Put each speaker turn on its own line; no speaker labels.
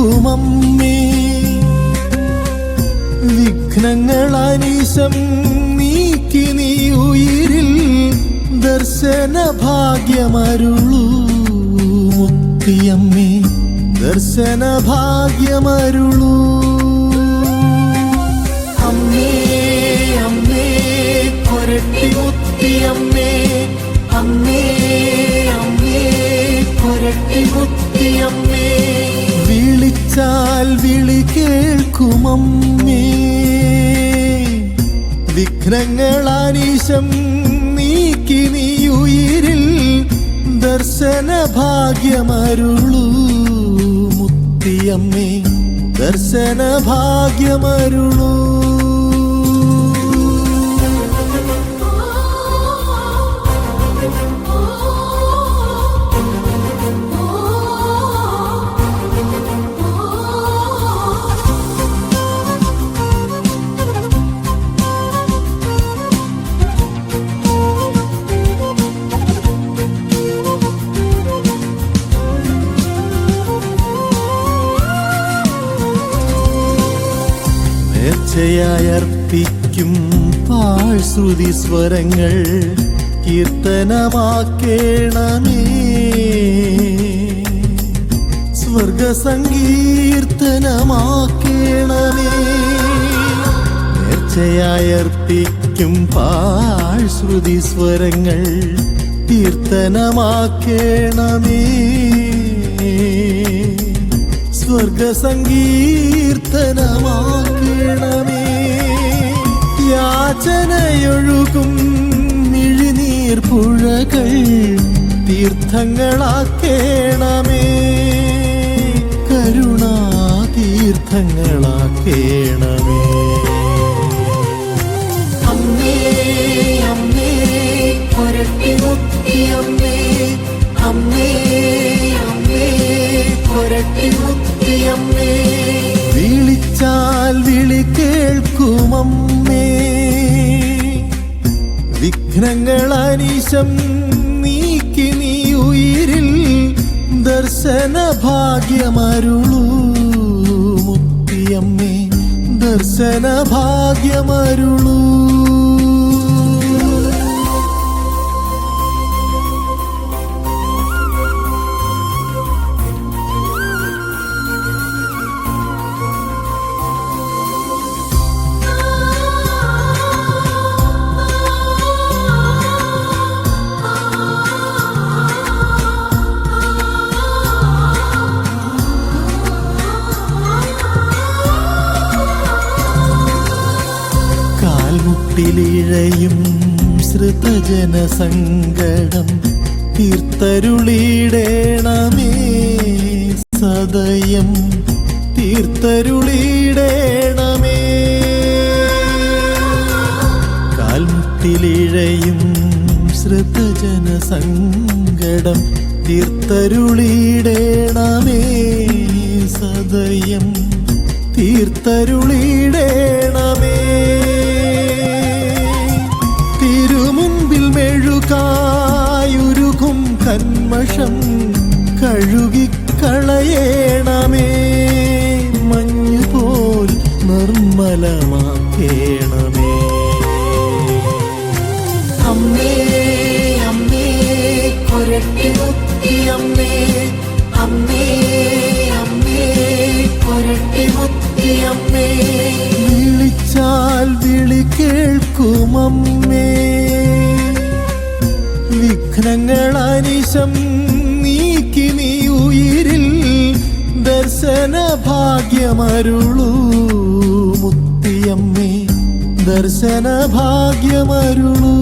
കേൾക്കുമമ്മേ. വിഘ്നങ്ങളാനീശം നീക്കി നീ ഉയിരിൽ ദർശന ഭാഗ്യമരുളൂ മുത്തിയമ്മേ, ദർശന ഭാഗ്യമരുളൂ. അമ്മേ അമ്മേ കൊരട്ടി മുത്തിയമ്മേ, അമ്മേ അമ്മേ കൊരട്ടി മുത്തിയമ്മേ. വിളിച്ചാൽ വിളി കേൾക്കുമമ്മേ. വിഘ്നങ്ങളാനീശം നീക്കി നീ ഉയിരിൽ ദർശന ഭാഗ്യമരുളൂ മുത്തിയമ്മേ, ദർശന ഭാഗ്യമരുളൂ. നേർച്ചയായർപ്പിക്കും പാഴ്ശ്രുതി സ്വരങ്ങൾ കീർത്തനമാക്കേണമേ. സ്വർഗസങ്കീർത്തനമാക്കേണമേ. നേർച്ചയായർപ്പിക്കും പാഴ്ശ്രുതി സ്വരങ്ങൾ കീർത്തനമാക്കേണമേ. സ്വർഗസങ്കീർത്തനമാക്കേണമേ. യാചനയൊഴുകും മിഴിനീർ പുഴകൾ തീർത്ഥങ്ങളാക്കേണമേ. കരുണാതീർത്ഥങ്ങളാക്കേണമേ. അമ്മേ അമ്മേ കൊരട്ടി മുത്തിയമ്മേ, അമ്മേ അമ്മേ കൊരട്ടി മുത്തിയമ്മേ. വിളിച്ചാൽ വിളി കേൾക്കുമമ്മേ. വിഘ്നങ്ങളാനീശം നീക്കി നീ ഉയിരിൽ ദർശന ഭാഗ്യമരുളൂ മുത്തിയമ്മേ, ദർശന ഭാഗ്യമരുളൂ. കാൽമുട്ടിലിഴയും ശ്രുതജന സങ്കടം തീർത്തരുളിടേണമേ. സദയം തീർത്തരുളിടേണമേ. കാൽമുട്ടിലിഴയും ശ്രുതജന സങ്കടം തീർത്തരുളിടേണമേ. സദയം തീർത്തരുളിടേണമേ. തിരുമുൻപിൽ മെഴുകായുരുകും കന്മഷം കഴുകിക്കളയേണമേ. മഞ്ഞുപോൽ നിർമ്മലമാക്കേണമേ. അമ്മേ അമ്മേ കൊരട്ടി മുത്തിയമ്മേ, അമ്മേ അമ്മേ കൊരട്ടി മുത്തിയമ്മേ. വിളിച്ചാൽ വിളി കേൾക്കുമമ്മേ. വിഘ്നങ്ങളാനീശം നീക്കി നീ ഉയിരിൽ ദർശന ഭാഗ്യമരുളൂ മുത്തിയമ്മേ, ദർശന ഭാഗ്യമരുളൂ.